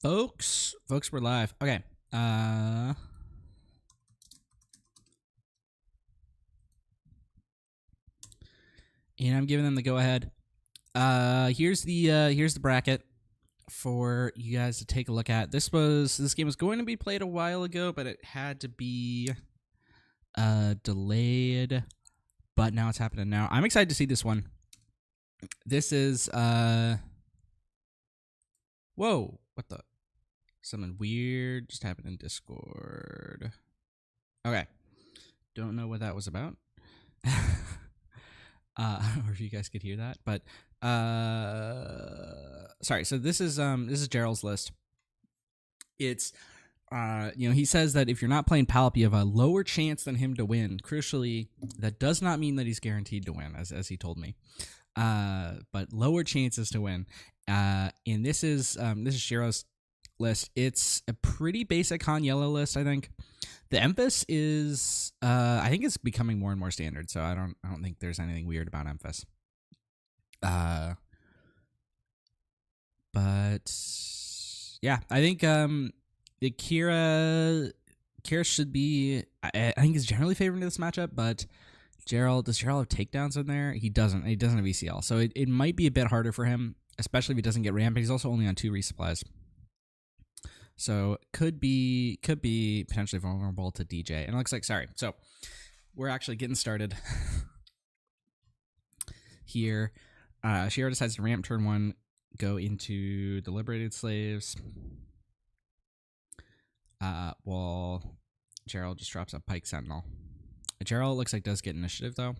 Folks, we're live. Okay. And I'm giving them the go ahead. Here's the bracket for you guys to take a look at. This game was going to be played a while ago, but it had to be delayed. But now it's happening now. I'm excited to see this one. This is whoa, what the? Something weird just happened in Discord. Okay. Don't know what that was about. Or if you guys could hear that, but sorry. So this is Jarol's list. It's he says that if you're not playing Palp, you have a lower chance than him to win. Crucially, that does not mean that he's guaranteed to win, as he told me. But lower chances to win. And this is Shiro's list. It's a pretty basic Han Yellow list, I think. The Emphas is I think it's becoming more and more standard, so I don't think there's anything weird about Emphas. But yeah, I think the Qi'ra should be I think he's generally favored in this matchup, but does Jarol have takedowns in there? He doesn't have ECL, so it might be a bit harder for him, especially if he doesn't get ramp, but he's also only on 2 resupplies. So could be potentially vulnerable to DJ. And it looks like, sorry. So we're actually getting started here. Shiro decides to ramp turn 1, go into the Liberated Slaves. While Jarol just drops a Pike Sentinel. Jarol looks like does get initiative though.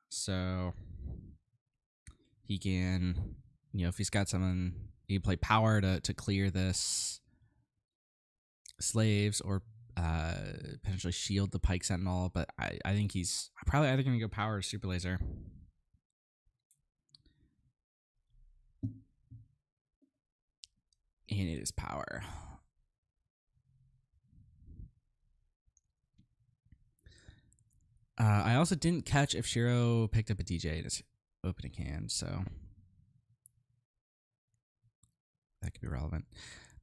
So he can, if he's got someone, he can play power to clear this slaves or potentially shield the Pike Sentinel, but I think he's probably either going to go power or super laser. And it is power. I also didn't catch if Shiro picked up a DJ in his opening hand, so that could be relevant.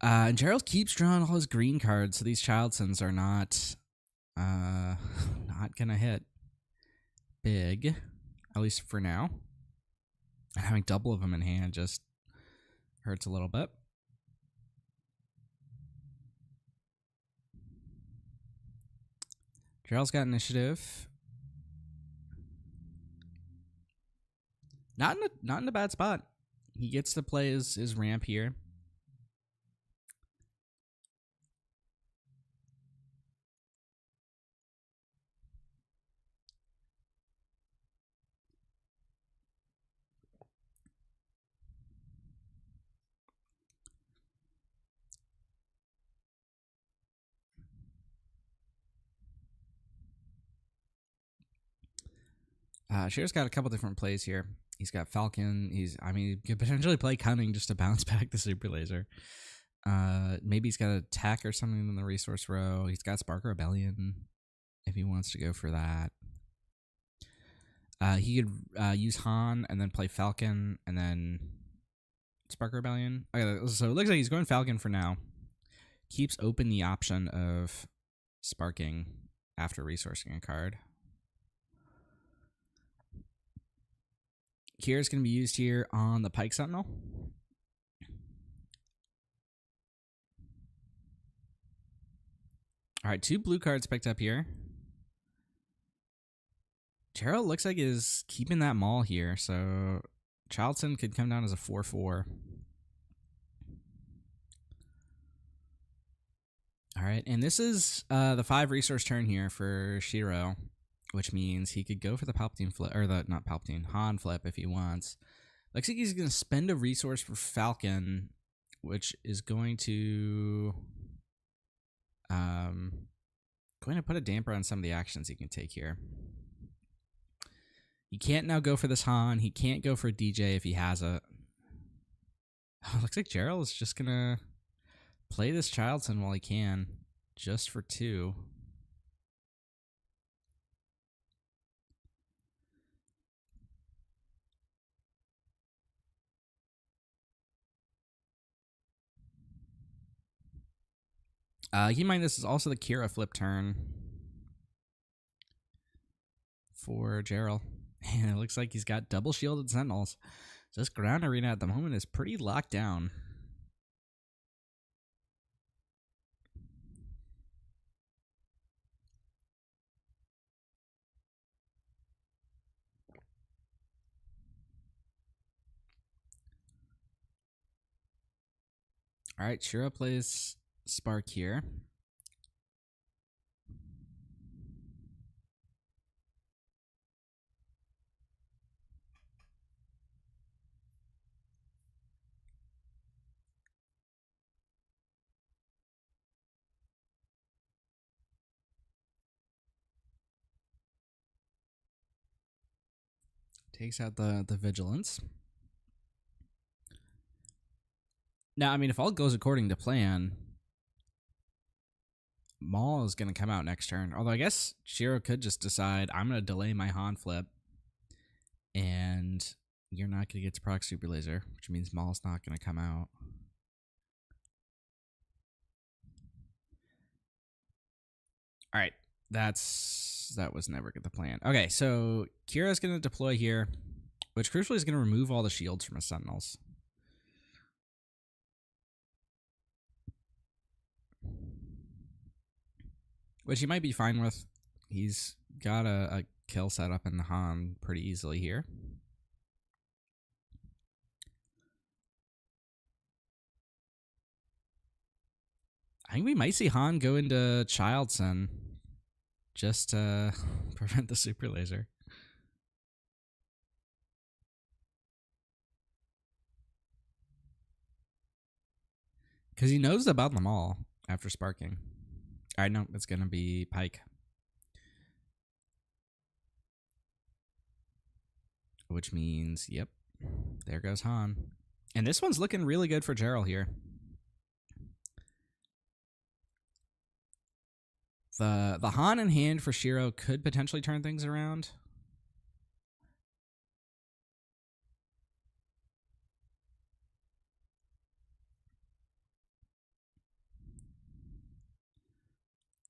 And Jarol keeps drawing all his green cards, so these Childsons are not gonna hit big, at least for now. And having double of them in hand just hurts a little bit. Jarol's got initiative. Not in a bad spot. He gets to play his ramp here. Shiro's got a couple different plays here. He's got Falcon. He could potentially play Cunning just to bounce back the Super Laser. Maybe he's got Attack or something in the resource row. He's got Spark Rebellion if he wants to go for that. He could use Han and then play Falcon and then Spark Rebellion. Okay, so it looks like he's going Falcon for now. Keeps open the option of sparking after resourcing a card. Qi'ra's going to be used here on the Pike Sentinel. All right, 2 blue cards picked up here. Jarol looks like is keeping that Maul here, so Childson could come down as a 4/4. All right, and this is the 5 resource turn here for Shiro, which means he could go for the Palpatine flip, or not Palpatine, Han flip if he wants. Looks like he's going to spend a resource for Falcon, which is going to put a damper on some of the actions he can take here. He can't now go for this Han. He can't go for a DJ if he has a... looks like Jarol is just going to play this Childson while he can, just for 2. Keep in mind this is also the Qi'ra flip turn for jarol. And it looks like he's got double shielded sentinels. So this ground arena at the moment is pretty locked down. All right, Shiro plays Spark here. Takes out the vigilance. Now, I mean, if all goes according to plan, Maul is going to come out next turn. Although I guess Shiro could just decide, I'm going to delay my Han flip, and you're not going to get to proc Super Laser, which means Maul's not going to come out. All right, that was never the plan. Okay, so Qi'ra's going to deploy here, which crucially is going to remove all the shields from his sentinels. Which he might be fine with. He's got a kill set up in the Han pretty easily here. I think we might see Han go into Child Son just to prevent the Super Laser. Because he knows about them all after sparking. All right, no, it's going to be Pike. Which means, yep, there goes Han. And this one's looking really good for jarol here. The Han in hand for Shiro could potentially turn things around.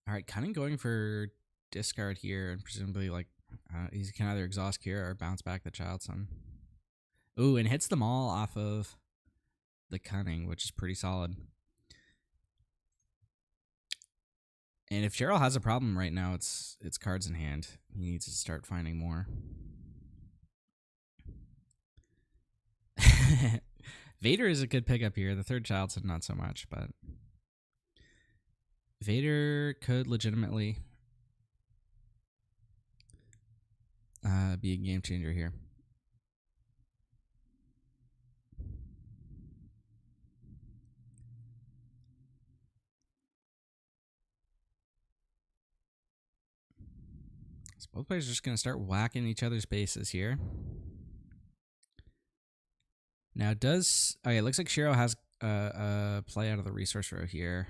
All right, kind of going for discard here, and presumably like he can either exhaust Qi'ra or bounce back the Child Son. Ooh, and hits them all off of the Cunning, which is pretty solid. And if jarol has a problem right now, it's cards in hand. He needs to start finding more. Vader is a good pickup here. The third Child Son, not so much, but Vader could legitimately be a game changer here. So both players are just going to start whacking each other's bases here. Now okay, it looks like Shiro has a play out of the resource row here.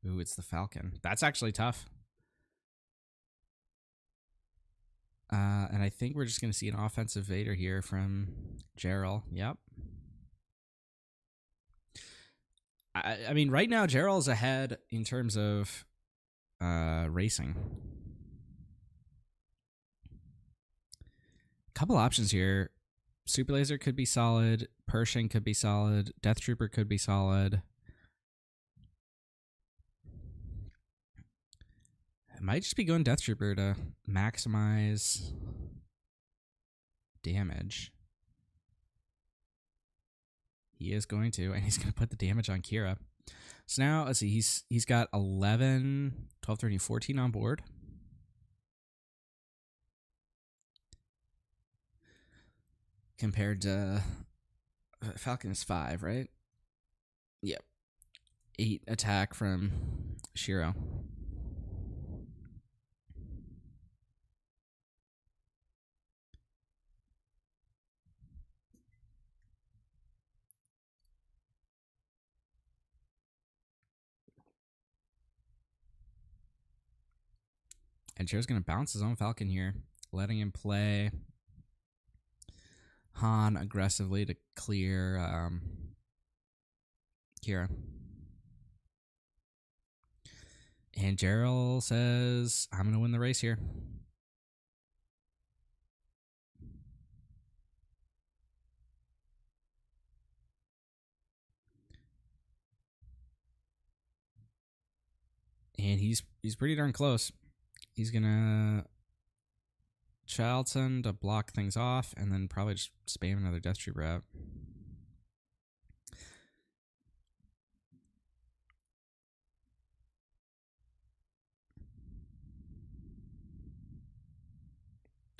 Ooh, it's the Falcon. That's actually tough. And I think we're just going to see an offensive Vader here from jarol. Yep. I mean, right now, jarol's ahead in terms of racing. Couple options here. Super Laser could be solid. Pershing could be solid. Death Trooper could be solid. It might just be going Death Trooper to maximize damage. He is going to, and he's going to put the damage on Qi'ra. So now, let's see, he's got 11, 12, 13, 14 on board. Compared to Falcon is 5, right? Yep. 8 attack from Shiro. And Shiro's going to bounce his own Falcon here, letting him play Han aggressively to clear Qi'ra. And Jarol says, I'm going to win the race here. And he's pretty darn close. He's going to Childson to block things off, and then probably just spam another Death Trooper out.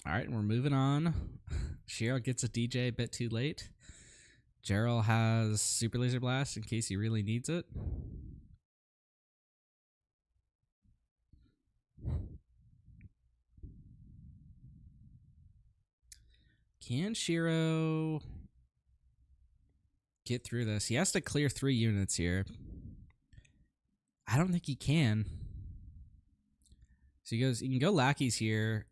All right, we're moving on. Shiro gets a DJ a bit too late. Jarol has Super Laser Blast in case he really needs it. Can Shiro get through this? He has to clear 3 units here. I don't think he can. So he can go lackeys here.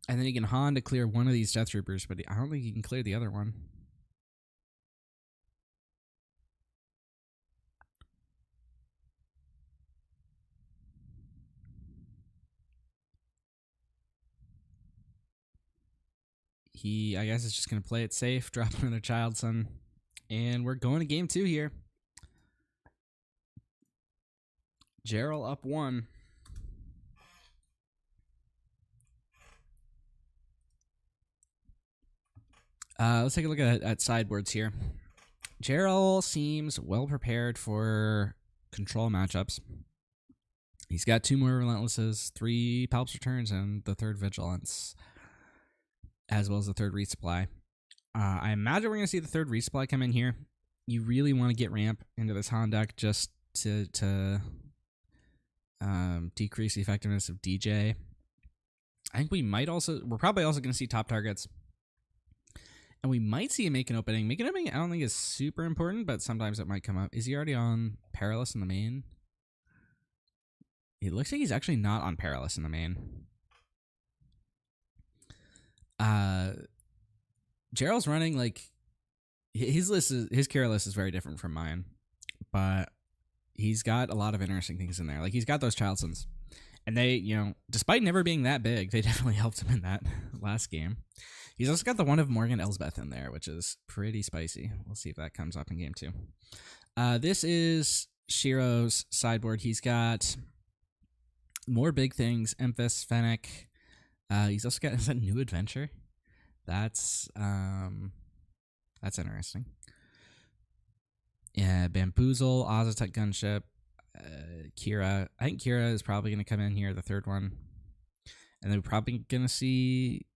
And then he can Han to clear one of these Death Troopers, but I don't think he can clear the other one. I guess, is just going to play it safe, drop another Childson. And we're going to game 2 here. Jarol up 1. Let's take a look at sideboards here. Jarol seems well prepared for control matchups. He's got 2 more Relentlesses, 3 Palps returns, and the 3rd Vigilance, as well as the 3rd resupply. I imagine we're going to see the 3rd resupply come in here. You really want to get ramp into this Han deck just to decrease the effectiveness of DJ. I think we're probably also going to see top targets. And we might see a make an opening. Make an opening, I don't think is super important, but sometimes it might come up. Is he already on Perilous in the main? It looks like he's actually not on Perilous in the main. Jarol's running like his Qi'ra list is very different from mine, but he's got a lot of interesting things in there. Like he's got those Childsons, and they, despite never being that big, they definitely helped him in that last game. He's also got the one of Morgan Elsbeth in there, which is pretty spicy. We'll see if that comes up in game 2. This is Shiro's sideboard. He's got more big things. Emphas, Fennec. He's also got a new adventure. That's interesting. Yeah, Bamboozle, Ozatec Gunship, Qi'ra. I think Qi'ra is probably going to come in here, the 3rd one. And then we're probably going to see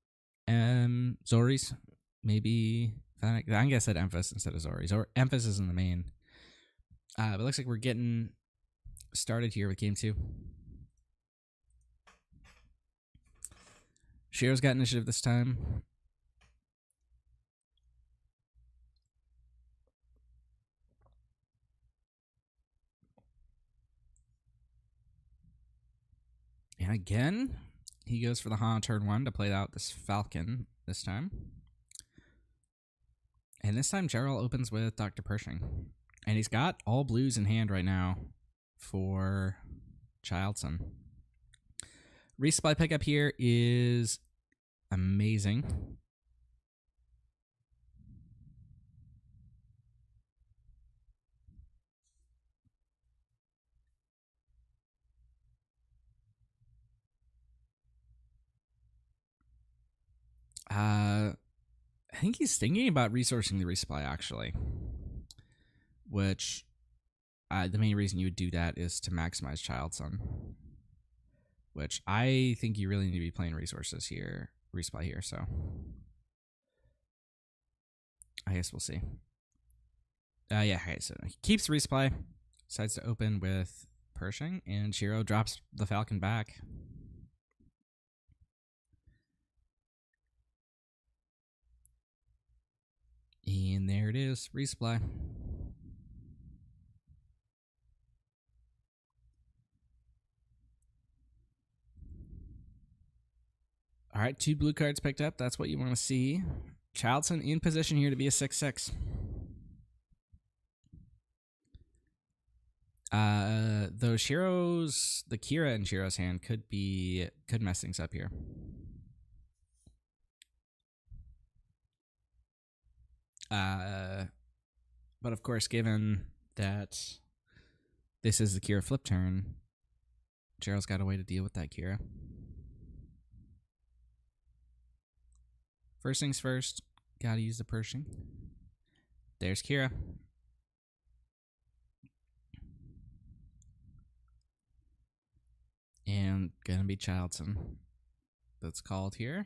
Zori's, maybe Fennec. I think I said Emphas instead of Zori's. Or Emphas is in the main. But it looks like we're getting started here with game 2. Shiro's got initiative this time. And again, he goes for the Han turn 1 to play out this Falcon this time. And this time, Jarol opens with Dr. Pershing. And he's got all blues in hand right now for Childson. Resupply pickup here is amazing. I think he's thinking about resourcing the resupply, actually. Which, the main reason you would do that is to maximize Childson. Which I think you really need to be playing resources here, resupply here, so I guess we'll see. Yeah, okay, so he keeps the resupply, decides to open with Pershing, and Shiro drops the Falcon back. And there it is, resupply. All right, 2 blue cards picked up. That's what you want to see. Childson in position here to be a 6/6. Though the Qi'ra in Shiro's hand could mess things up here. But of course, given that this is the Qi'ra flip turn, Jarol's got a way to deal with that Qi'ra. First things first, gotta use the Pershing. There's Qi'ra. And gonna be Childson. That's called here.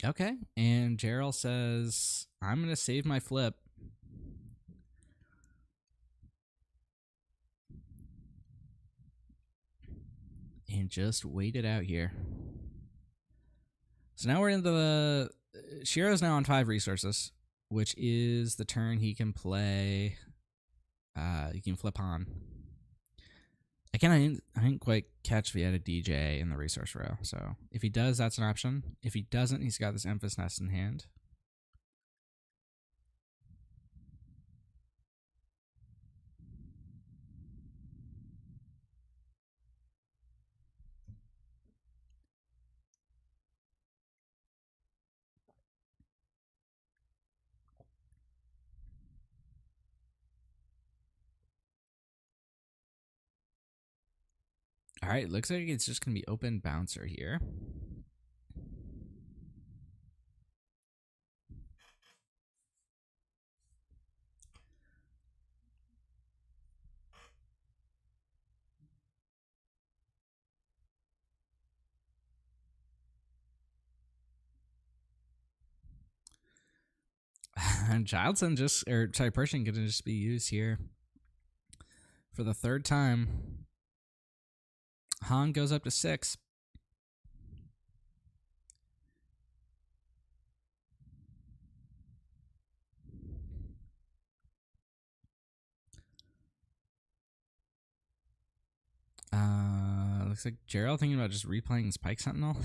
Okay, and Jarol says, I'm gonna save my flip. And just wait it out here. So now we're into the... Shiro's now on 5 resources, which is the turn he can play. You can flip Han. Again, I didn't quite catch if he had a DJ in the resource row. So if he does, that's an option. If he doesn't, he's got this Emphas Nest in hand. All right, looks like it's just going to be open bouncer here. And Childson Pershing going to just be used here for the 3rd time. Han goes up to 6. Looks like Jarol thinking about just replaying Spike Sentinel.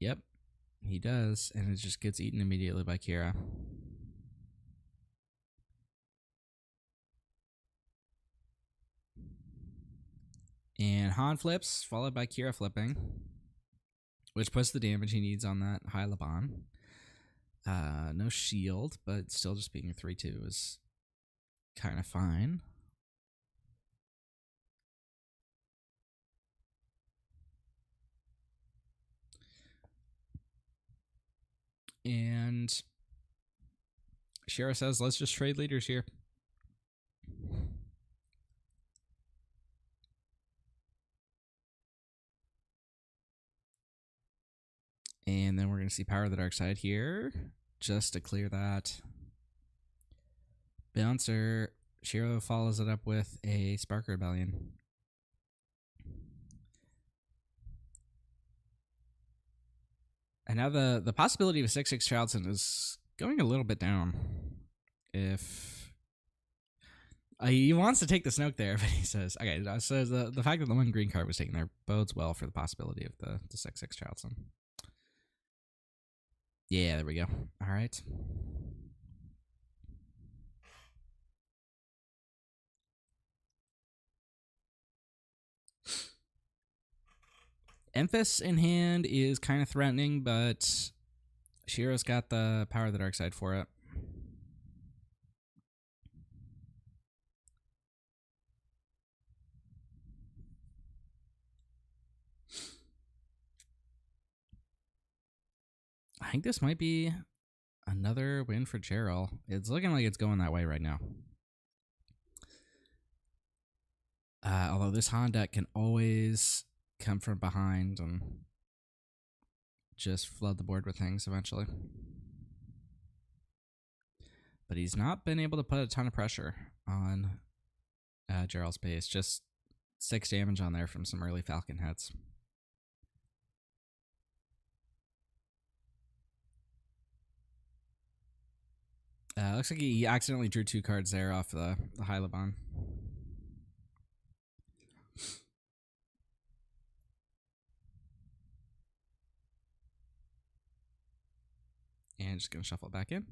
Yep, he does, and it just gets eaten immediately by Qi'ra. And Han flips, followed by Qi'ra flipping, which puts the damage he needs on that High Laban. No shield, but still just being a 3-2 is kind of fine. And Shiro says, let's just trade leaders here. And then we're going to see Power of the Dark Side here, just to clear that. Bouncer, Shiro follows it up with a Spark Rebellion. And now the possibility of a 6-6 Childson is going a little bit down. If he wants to take the Snoke there, but he says, okay, so the fact that the 1 green card was taken there bodes well for the possibility of the 6-6 Childson. Yeah, there we go. All right. Emphas in hand is kind of threatening, but Shiro's got the Power of the Dark Side for it. I think this might be another win for Jarol. It's looking like it's going that way right now. Although this Han deck can always come from behind and just flood the board with things eventually. But he's not been able to put a ton of pressure on Jarol's base. Just 6 damage on there from some early Falcon heads. Looks like he accidentally drew 2 cards there off the High Laban. And just going to shuffle it back in.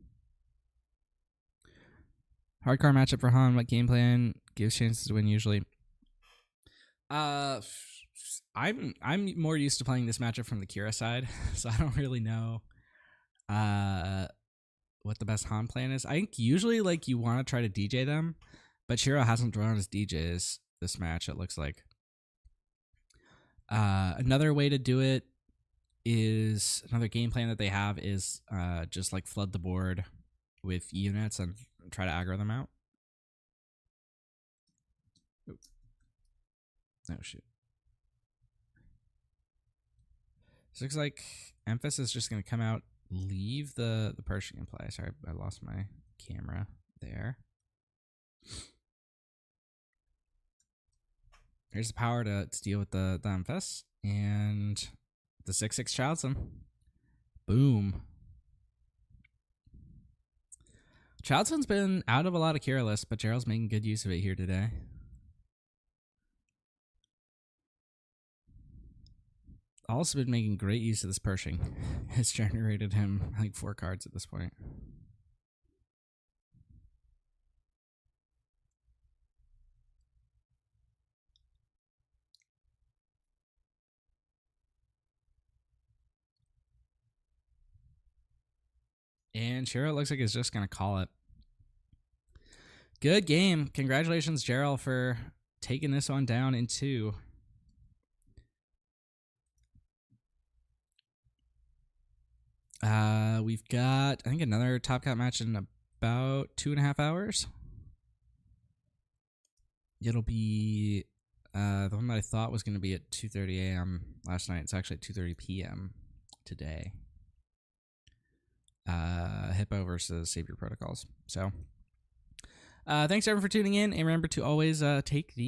Hardcore matchup for Han. What game plan gives chances to win usually? I'm more used to playing this matchup from the Qi'ra side, so I don't really know what the best Han plan is. I think usually like you want to try to DJ them, but Shiro hasn't drawn his DJs this match, it looks like. Another way to do it is, another game plan that they have is just like flood the board with units and try to aggro them out. Oh shoot. So it looks like Emphas is just going to come out, leave the Pershing in play. Sorry, I lost my camera there. Here's the power to deal with the Emphas. And the 6/6 Childs him. Boom. Childson's been out of a lot of Qi'ra lists, but Jarol's making good use of it here today. Also been making great use of this Pershing. It's generated him like 4 cards at this point. And Shiro looks like he's just going to call it. Good game. Congratulations, Jarol, for taking this one down in 2. We've got, I think, another Top Cat match in about 2.5 hours. It'll be the one that I thought was going to be at 2:30 a.m. last night. It's actually at 2:30 p.m. today. Hippo versus Savior Protocols. So, thanks everyone for tuning in, and remember to always take the